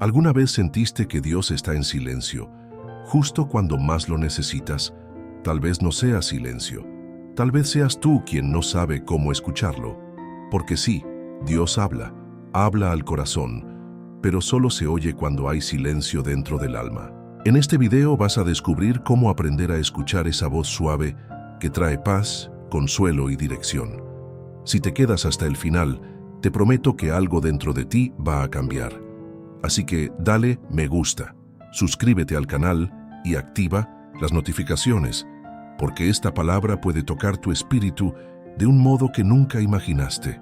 ¿Alguna vez sentiste que Dios está en silencio, justo cuando más lo necesitas? Tal vez no sea silencio. Tal vez seas tú quien no sabe cómo escucharlo. Porque sí, Dios habla al corazón, pero solo se oye cuando hay silencio dentro del alma. En este video vas a descubrir cómo aprender a escuchar esa voz suave que trae paz, consuelo y dirección. Si te quedas hasta el final, te prometo que algo dentro de ti va a cambiar. Así que dale me gusta, suscríbete al canal y activa las notificaciones, porque esta palabra puede tocar tu espíritu de un modo que nunca imaginaste.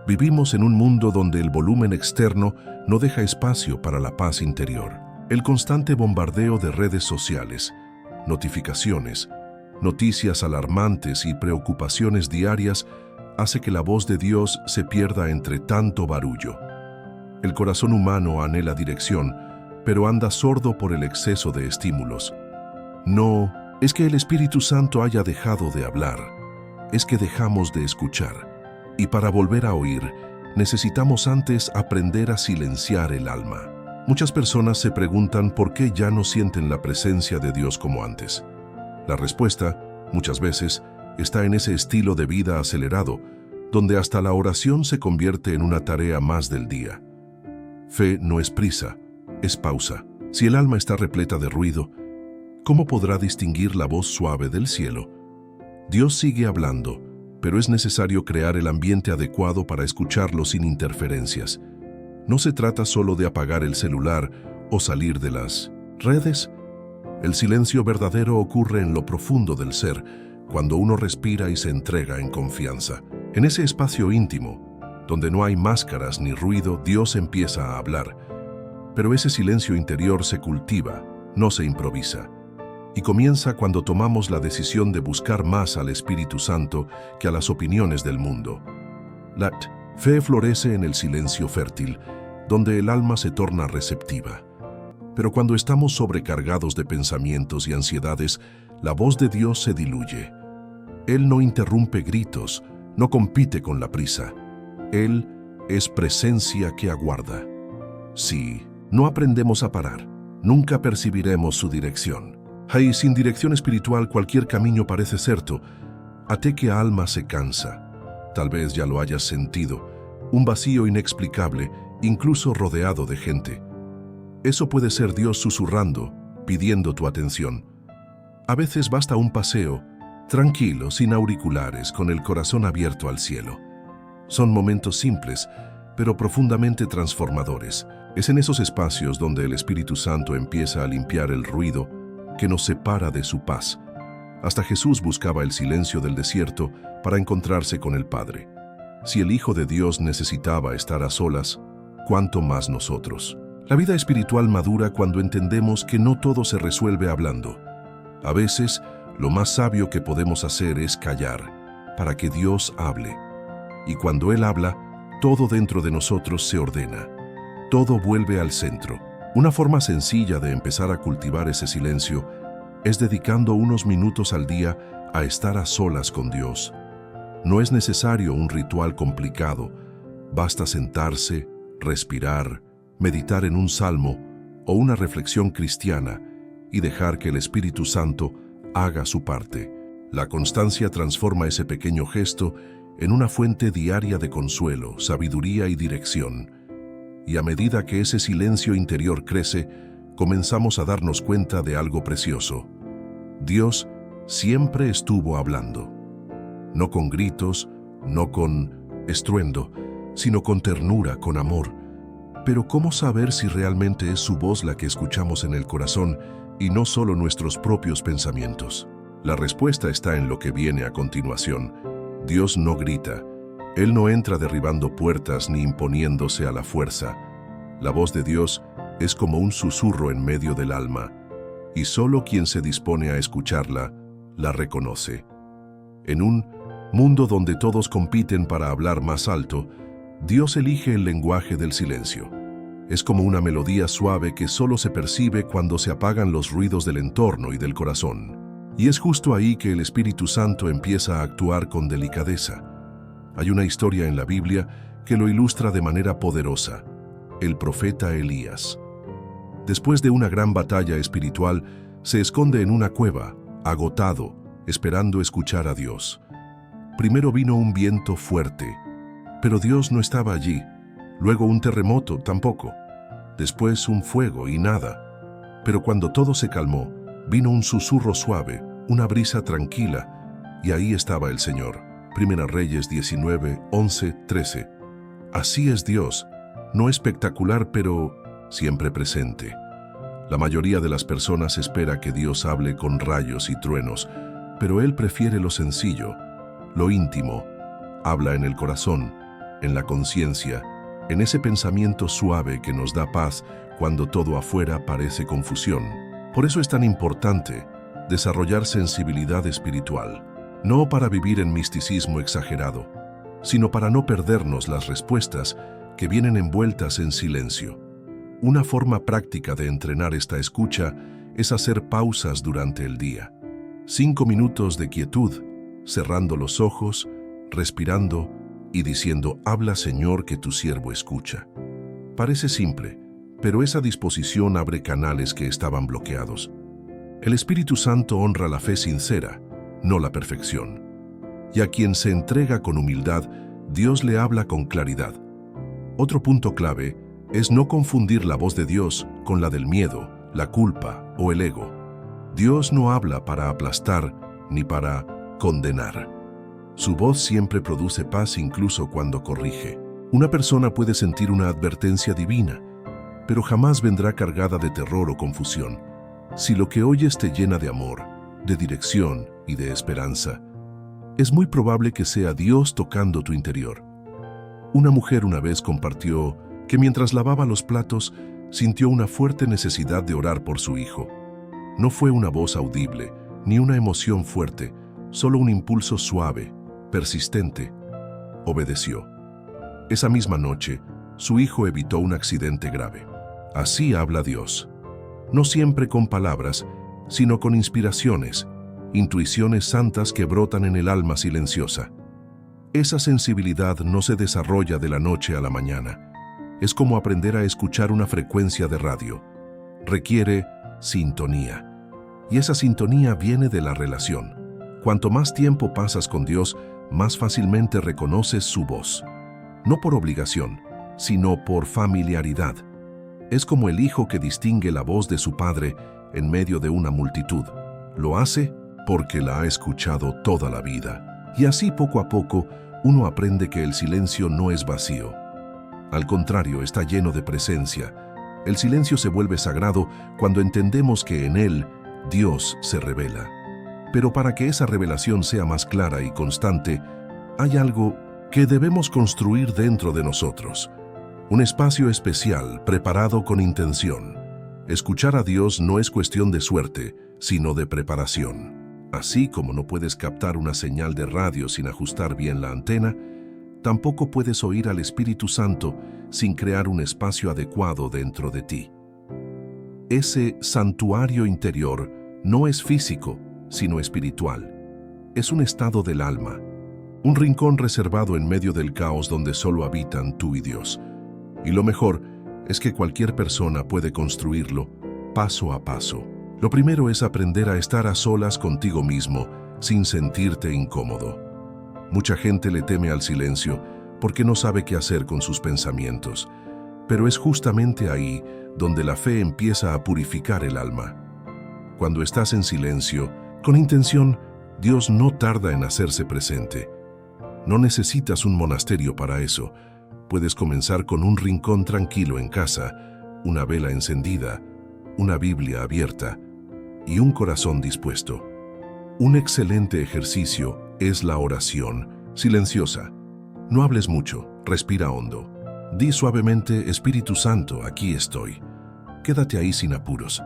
Vivimos en un mundo donde el volumen externo no deja espacio para la paz interior. El constante bombardeo de redes sociales, notificaciones, noticias alarmantes y preocupaciones diarias hace que la voz de Dios se pierda entre tanto barullo. El corazón humano anhela dirección, pero anda sordo por el exceso de estímulos. No es que el Espíritu Santo haya dejado de hablar, es que dejamos de escuchar. Y para volver a oír, necesitamos antes aprender a silenciar el alma. Muchas personas se preguntan por qué ya no sienten la presencia de Dios como antes. La respuesta, muchas veces, está en ese estilo de vida acelerado, donde hasta la oración se convierte en una tarea más del día. Fe no es prisa, es pausa. Si el alma está repleta de ruido, ¿cómo podrá distinguir la voz suave del cielo? Dios sigue hablando, pero es necesario crear el ambiente adecuado para escucharlo sin interferencias. No se trata solo de apagar el celular o salir de las redes. El silencio verdadero ocurre en lo profundo del ser, cuando uno respira y se entrega en confianza. En ese espacio íntimo, donde no hay máscaras ni ruido, Dios empieza a hablar. Pero ese silencio interior se cultiva, no se improvisa. Y comienza cuando tomamos la decisión de buscar más al Espíritu Santo que a las opiniones del mundo. La fe florece en el silencio fértil, donde el alma se torna receptiva. Pero cuando estamos sobrecargados de pensamientos y ansiedades, la voz de Dios se diluye. Él no interrumpe gritos, no compite con la prisa. Él es presencia que aguarda. Si no aprendemos a parar, nunca percibiremos su dirección. Y sin dirección espiritual cualquier camino parece certo, até que alma se cansa. Tal vez ya lo hayas sentido, un vacío inexplicable, incluso rodeado de gente. Eso puede ser Dios susurrando, pidiendo tu atención. A veces basta un paseo, tranquilo, sin auriculares, con el corazón abierto al cielo. Son momentos simples, pero profundamente transformadores. Es en esos espacios donde el Espíritu Santo empieza a limpiar el ruido que nos separa de su paz. Hasta Jesús buscaba el silencio del desierto para encontrarse con el Padre. Si el Hijo de Dios necesitaba estar a solas, ¿cuánto más nosotros? La vida espiritual madura cuando entendemos que no todo se resuelve hablando. A veces, lo más sabio que podemos hacer es callar, para que Dios hable. Y cuando Él habla, todo dentro de nosotros se ordena. Todo vuelve al centro. Una forma sencilla de empezar a cultivar ese silencio es dedicando unos minutos al día a estar a solas con Dios. No es necesario un ritual complicado. Basta sentarse, respirar, meditar en un salmo o una reflexión cristiana y dejar que el Espíritu Santo haga su parte. La constancia transforma ese pequeño gesto en una fuente diaria de consuelo, sabiduría y dirección. Y a medida que ese silencio interior crece, comenzamos a darnos cuenta de algo precioso. Dios siempre estuvo hablando. No con gritos, no con estruendo, sino con ternura, con amor. Pero ¿cómo saber si realmente es su voz la que escuchamos en el corazón y no solo nuestros propios pensamientos? La respuesta está en lo que viene a continuación. Dios no grita. Él no entra derribando puertas ni imponiéndose a la fuerza. La voz de Dios es como un susurro en medio del alma, y solo quien se dispone a escucharla, la reconoce. En un mundo donde todos compiten para hablar más alto, Dios elige el lenguaje del silencio. Es como una melodía suave que solo se percibe cuando se apagan los ruidos del entorno y del corazón. Y es justo ahí que el Espíritu Santo empieza a actuar con delicadeza. Hay una historia en la Biblia que lo ilustra de manera poderosa. el profeta Elías. Después de una gran batalla espiritual, se esconde en una cueva, agotado, esperando escuchar a Dios. Primero vino un viento fuerte, pero Dios no estaba allí. Luego un terremoto, tampoco. Después un fuego y nada. Pero cuando todo se calmó, vino un susurro suave, una brisa tranquila, y ahí estaba el Señor. Primera Reyes 19, 11, 13. Así es Dios, no espectacular, pero siempre presente. La mayoría de las personas espera que Dios hable con rayos y truenos, pero Él prefiere lo sencillo, lo íntimo. Habla en el corazón, en la conciencia, en ese pensamiento suave que nos da paz cuando todo afuera parece confusión. Por eso es tan importante desarrollar sensibilidad espiritual, no para vivir en misticismo exagerado, sino para no perdernos las respuestas que vienen envueltas en silencio. Una forma práctica de entrenar esta escucha es hacer pausas durante el día. 5 minutos de quietud, cerrando los ojos, respirando y diciendo: habla, Señor, que tu siervo escucha. Parece simple, pero esa disposición abre canales que estaban bloqueados. El Espíritu Santo honra la fe sincera, no la perfección. Y a quien se entrega con humildad, Dios le habla con claridad. Otro punto clave es no confundir la voz de Dios con la del miedo, la culpa o el ego. Dios no habla para aplastar ni para condenar. Su voz siempre produce paz incluso cuando corrige. Una persona puede sentir una advertencia divina, pero jamás vendrá cargada de terror o confusión. Si lo que oyes te llena de amor, de dirección y de esperanza, es muy probable que sea Dios tocando tu interior. Una mujer una vez compartió que mientras lavaba los platos, sintió una fuerte necesidad de orar por su hijo. No fue una voz audible, ni una emoción fuerte, solo un impulso suave, persistente. Obedeció. Esa misma noche, su hijo evitó un accidente grave. Así habla Dios. No siempre con palabras, sino con inspiraciones, intuiciones santas que brotan en el alma silenciosa. Esa sensibilidad no se desarrolla de la noche a la mañana. Es como aprender a escuchar una frecuencia de radio. Requiere sintonía. Y esa sintonía viene de la relación. Cuanto más tiempo pasas con Dios, más fácilmente reconoces su voz. No por obligación, sino por familiaridad. Es como el hijo que distingue la voz de su padre en medio de una multitud. Lo hace porque la ha escuchado toda la vida. Y así poco a poco, uno aprende que el silencio no es vacío. Al contrario, está lleno de presencia. El silencio se vuelve sagrado cuando entendemos que en él Dios se revela. Pero para que esa revelación sea más clara y constante, hay algo que debemos construir dentro de nosotros. Un espacio especial, preparado con intención. Escuchar a Dios no es cuestión de suerte, sino de preparación. Así como no puedes captar una señal de radio sin ajustar bien la antena, tampoco puedes oír al Espíritu Santo sin crear un espacio adecuado dentro de ti. Ese santuario interior no es físico, sino espiritual. Es un estado del alma, un rincón reservado en medio del caos donde solo habitan tú y Dios. Y lo mejor es que cualquier persona puede construirlo paso a paso. Lo primero es aprender a estar a solas contigo mismo sin sentirte incómodo. Mucha gente le teme al silencio porque no sabe qué hacer con sus pensamientos, pero es justamente ahí donde la fe empieza a purificar el alma. Cuando estás en silencio, con intención, Dios no tarda en hacerse presente. No necesitas un monasterio para eso. Puedes comenzar con un rincón tranquilo en casa, una vela encendida, una Biblia abierta y un corazón dispuesto. Un excelente ejercicio es la oración, silenciosa. No hables mucho, respira hondo. Di suavemente: Espíritu Santo, aquí estoy. Quédate ahí sin apuros.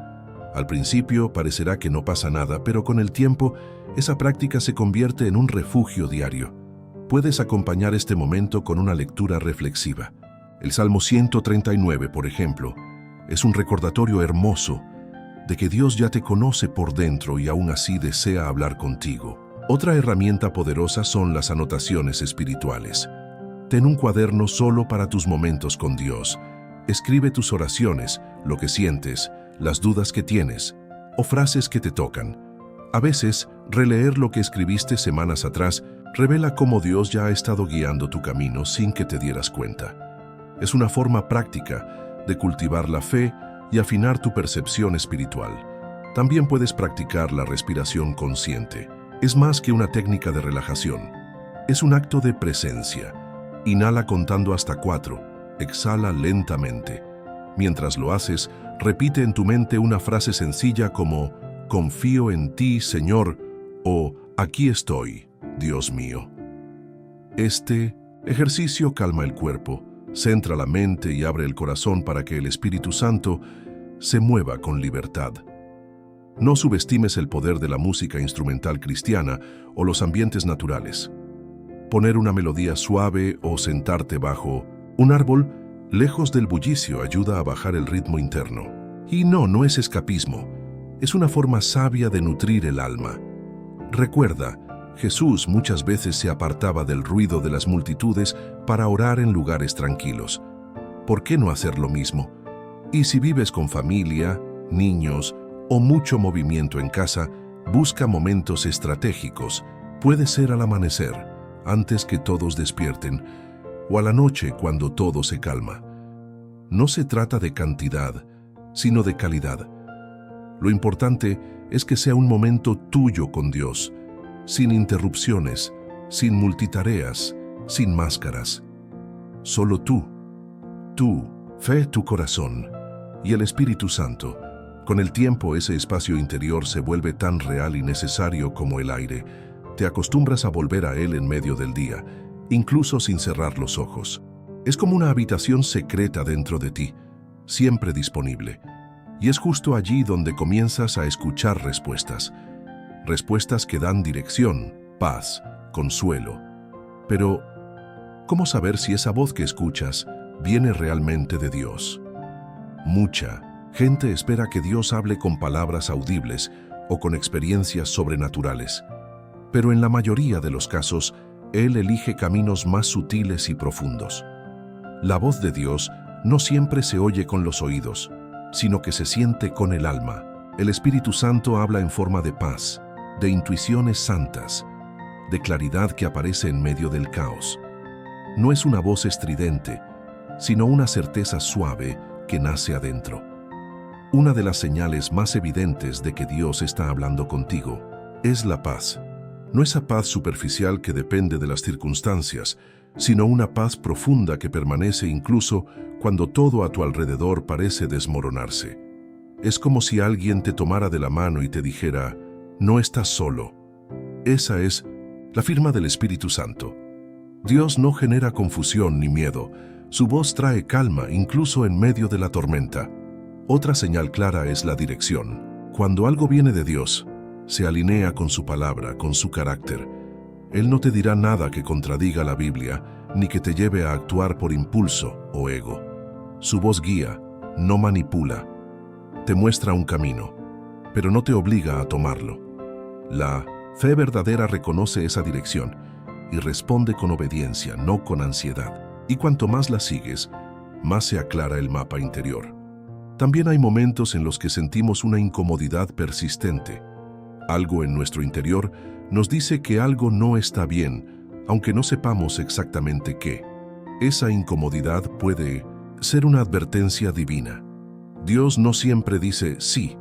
Al principio parecerá que no pasa nada, pero con el tiempo, esa práctica se convierte en un refugio diario. Puedes acompañar este momento con una lectura reflexiva. El Salmo 139, por ejemplo, es un recordatorio hermoso de que Dios ya te conoce por dentro y aún así desea hablar contigo. Otra herramienta poderosa son las anotaciones espirituales. Ten un cuaderno solo para tus momentos con Dios, Escribe tus oraciones, lo que sientes, las dudas que tienes, o frases que te tocan. A veces, releer lo que escribiste semanas atrás revela cómo Dios ya ha estado guiando tu camino sin que te dieras cuenta. Es una forma práctica de cultivar la fe y afinar tu percepción espiritual. También puedes practicar la respiración consciente. Es más que una técnica de relajación. Es un acto de presencia. Inhala contando hasta 4. Exhala lentamente. Mientras lo haces, repite en tu mente una frase sencilla como «Confío en ti, Señor» o «Aquí estoy, Dios mío». Este ejercicio calma el cuerpo, centra la mente y abre el corazón para que el Espíritu Santo se mueva con libertad. No subestimes el poder de la música instrumental cristiana o los ambientes naturales. Poner una melodía suave o sentarte bajo un árbol lejos del bullicio ayuda a bajar el ritmo interno. Y no es escapismo. Es una forma sabia de nutrir el alma. Recuerda, Jesús muchas veces se apartaba del ruido de las multitudes para orar en lugares tranquilos. ¿Por qué no hacer lo mismo? Y si vives con familia, niños o mucho movimiento en casa, busca momentos estratégicos. Puede ser al amanecer, antes que todos despierten, o a la noche cuando todo se calma. No se trata de cantidad, sino de calidad. Lo importante es que sea un momento tuyo con Dios, sin interrupciones, sin multitareas, sin máscaras. Solo tú, fe, tu corazón y el Espíritu Santo. Con el tiempo ese espacio interior se vuelve tan real y necesario como el aire. Te acostumbras a volver a él en medio del día, incluso sin cerrar los ojos. Es como una habitación secreta dentro de ti, siempre disponible. Y es justo allí donde comienzas a escuchar respuestas. Respuestas que dan dirección, paz, consuelo. Pero, ¿cómo saber si esa voz que escuchas viene realmente de Dios? Mucha gente espera que Dios hable con palabras audibles o con experiencias sobrenaturales. Pero en la mayoría de los casos, Él elige caminos más sutiles y profundos. La voz de Dios no siempre se oye con los oídos, sino que se siente con el alma. El Espíritu Santo habla en forma de paz, de intuiciones santas, de claridad que aparece en medio del caos. No es una voz estridente, sino una certeza suave que nace adentro. Una de las señales más evidentes de que Dios está hablando contigo es la paz. No esa paz superficial que depende de las circunstancias, sino una paz profunda que permanece incluso cuando todo a tu alrededor parece desmoronarse. Es como si alguien te tomara de la mano y te dijera, no estás solo. Esa es la firma del Espíritu Santo. Dios no genera confusión ni miedo. Su voz trae calma incluso en medio de la tormenta. Otra señal clara es la dirección. Cuando algo viene de Dios, se alinea con su palabra, con su carácter. Él no te dirá nada que contradiga la Biblia, ni que te lleve a actuar por impulso o ego. Su voz guía, no manipula. Te muestra un camino, pero no te obliga a tomarlo. La fe verdadera reconoce esa dirección y responde con obediencia, no con ansiedad. Y cuanto más la sigues, más se aclara el mapa interior. También hay momentos en los que sentimos una incomodidad persistente. Algo en nuestro interior nos dice que algo no está bien, aunque no sepamos exactamente qué. Esa incomodidad puede ser una advertencia divina. Dios no siempre dice sí.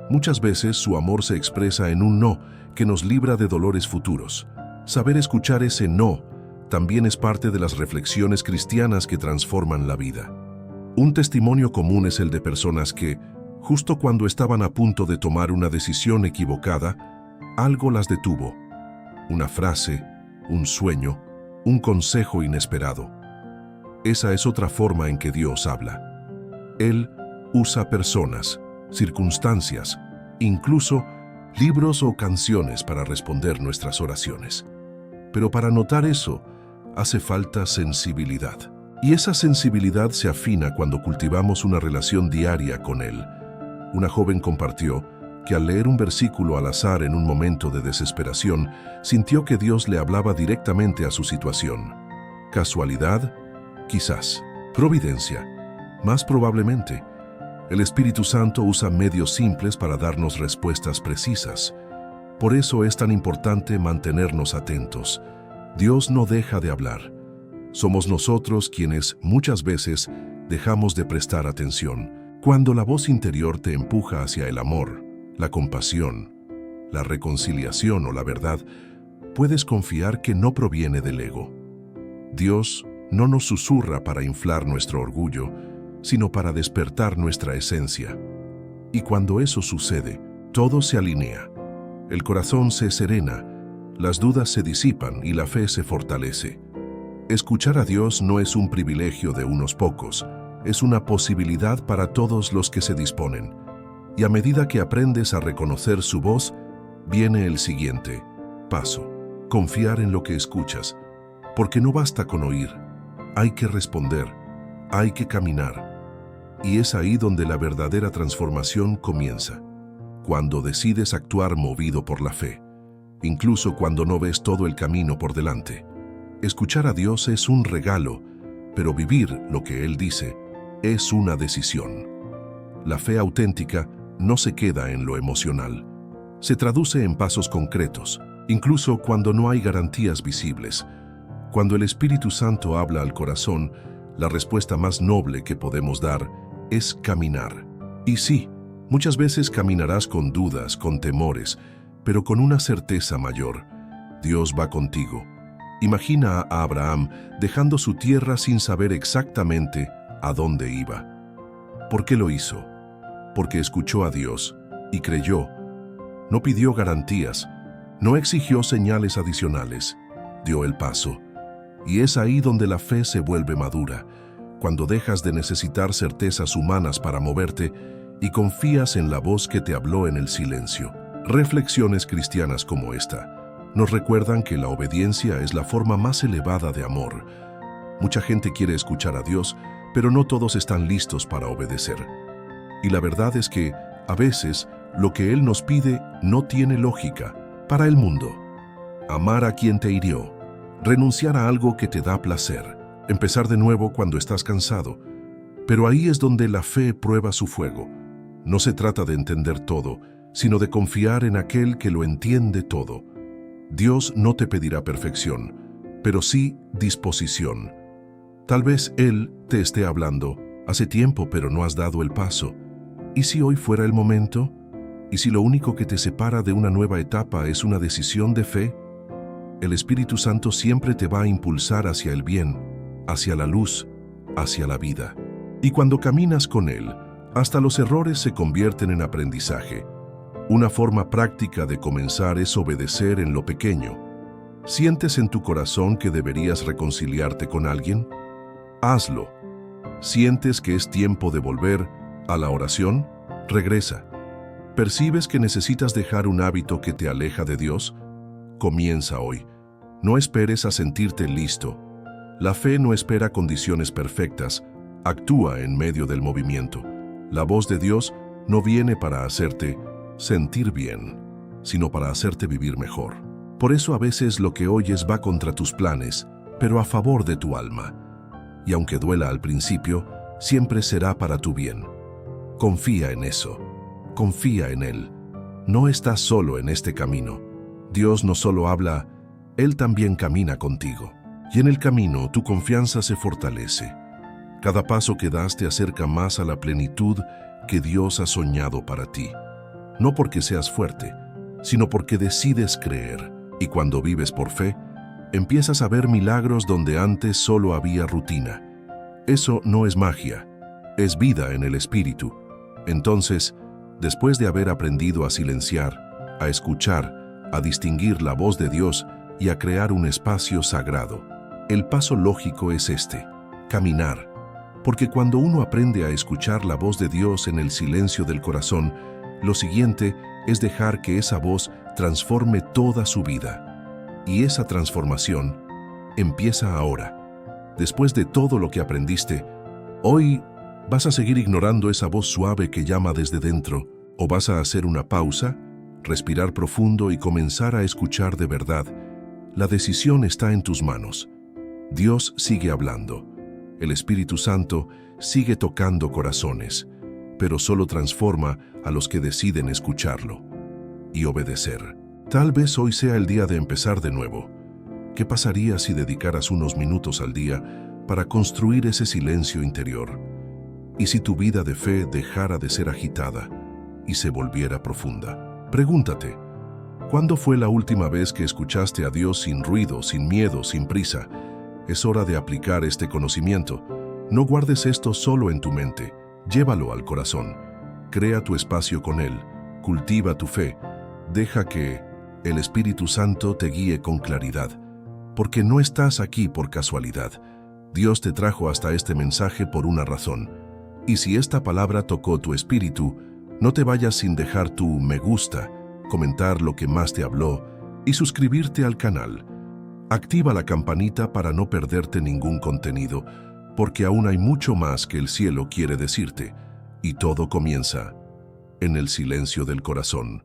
Muchas veces su amor se expresa en un no que nos libra de dolores futuros. Saber escuchar ese no también es parte de las reflexiones cristianas que transforman la vida. Un testimonio común es el de personas que, justo cuando estaban a punto de tomar una decisión equivocada, algo las detuvo. Una frase, un sueño, un consejo inesperado. Esa es otra forma en que Dios habla. Él usa personas, circunstancias, incluso libros o canciones para responder nuestras oraciones. Pero para notar eso, hace falta sensibilidad. Y esa sensibilidad se afina cuando cultivamos una relación diaria con Él. Una joven compartió que al leer un versículo al azar en un momento de desesperación, sintió que Dios le hablaba directamente a su situación. ¿Casualidad? Quizás. ¿Providencia? Más probablemente, el Espíritu Santo usa medios simples para darnos respuestas precisas. Por eso es tan importante mantenernos atentos. Dios no deja de hablar. Somos nosotros quienes muchas veces dejamos de prestar atención. Cuando la voz interior te empuja hacia el amor, la compasión, la reconciliación o la verdad, puedes confiar que no proviene del ego. Dios no nos susurra para inflar nuestro orgullo, sino para despertar nuestra esencia. Y cuando eso sucede, todo se alinea. El corazón se serena, las dudas se disipan y la fe se fortalece. Escuchar a Dios no es un privilegio de unos pocos, es una posibilidad para todos los que se disponen. Y a medida que aprendes a reconocer su voz, viene el siguiente paso: confiar en lo que escuchas, porque no basta con oír, hay que responder, hay que caminar. Y es ahí donde la verdadera transformación comienza, cuando decides actuar movido por la fe, incluso cuando no ves todo el camino por delante. Escuchar a Dios es un regalo, pero vivir lo que Él dice es una decisión. La fe auténtica no se queda en lo emocional. Se traduce en pasos concretos, incluso cuando no hay garantías visibles. Cuando el Espíritu Santo habla al corazón, la respuesta más noble que podemos dar es caminar. Y sí, muchas veces caminarás con dudas, con temores, pero con una certeza mayor: Dios va contigo. Imagina a Abraham dejando su tierra sin saber exactamente a dónde iba. ¿Por qué lo hizo? Porque escuchó a Dios y creyó. No pidió garantías, no exigió señales adicionales, dio el paso. Y es ahí donde la fe se vuelve madura, cuando dejas de necesitar certezas humanas para moverte y confías en la voz que te habló en el silencio. Reflexiones cristianas como esta nos recuerdan que la obediencia es la forma más elevada de amor. Mucha gente quiere escuchar a Dios, pero no todos están listos para obedecer. Y la verdad es que, a veces, lo que Él nos pide no tiene lógica para el mundo. Amar a quien te hirió, renunciar a algo que te da placer, empezar de nuevo cuando estás cansado. Pero ahí es donde la fe prueba su fuego. No se trata de entender todo, sino de confiar en aquel que lo entiende todo. Dios no te pedirá perfección, pero sí disposición. Tal vez Él te esté hablando hace tiempo, pero no has dado el paso. ¿Y si hoy fuera el momento? ¿Y si lo único que te separa de una nueva etapa es una decisión de fe? El Espíritu Santo siempre te va a impulsar hacia el bien, hacia la luz, hacia la vida. Y cuando caminas con Él, hasta los errores se convierten en aprendizaje. Una forma práctica de comenzar es obedecer en lo pequeño. ¿Sientes en tu corazón que deberías reconciliarte con alguien? Hazlo. ¿Sientes que es tiempo de volver a la oración? Regresa. ¿Percibes que necesitas dejar un hábito que te aleja de Dios? Comienza hoy. No esperes a sentirte listo. La fe no espera condiciones perfectas, actúa en medio del movimiento. La voz de Dios no viene para hacerte sentir bien, sino para hacerte vivir mejor. Por eso a veces lo que oyes va contra tus planes, pero a favor de tu alma. Y aunque duela al principio, siempre será para tu bien. Confía en eso. Confía en Él. No estás solo en este camino. Dios no solo habla, Él también camina contigo. Y en el camino tu confianza se fortalece. Cada paso que das te acerca más a la plenitud que Dios ha soñado para ti. No porque seas fuerte, sino porque decides creer. Y cuando vives por fe, empiezas a ver milagros donde antes solo había rutina. Eso no es magia, es vida en el Espíritu. Entonces, después de haber aprendido a silenciar, a escuchar, a distinguir la voz de Dios y a crear un espacio sagrado, el paso lógico es este: caminar. Porque cuando uno aprende a escuchar la voz de Dios en el silencio del corazón, lo siguiente es dejar que esa voz transforme toda su vida. Y esa transformación empieza ahora. Después de todo lo que aprendiste, hoy ¿vas a seguir ignorando esa voz suave que llama desde dentro? ¿O vas a hacer una pausa, respirar profundo y comenzar a escuchar de verdad? La decisión está en tus manos. Dios sigue hablando. El Espíritu Santo sigue tocando corazones, pero solo transforma a los que deciden escucharlo y obedecer. Tal vez hoy sea el día de empezar de nuevo. ¿Qué pasaría si dedicaras unos minutos al día para construir ese silencio interior? ¿Y si tu vida de fe dejara de ser agitada y se volviera profunda? Pregúntate, ¿cuándo fue la última vez que escuchaste a Dios sin ruido, sin miedo, sin prisa? Es hora de aplicar este conocimiento. No guardes esto solo en tu mente, llévalo al corazón. Crea tu espacio con Él, cultiva tu fe, deja que el Espíritu Santo te guíe con claridad, porque no estás aquí por casualidad. Dios te trajo hasta este mensaje por una razón. Y si esta palabra tocó tu espíritu, no te vayas sin dejar tu me gusta, comentar lo que más te habló y suscribirte al canal. Activa la campanita para no perderte ningún contenido, porque aún hay mucho más que el cielo quiere decirte, y todo comienza en el silencio del corazón.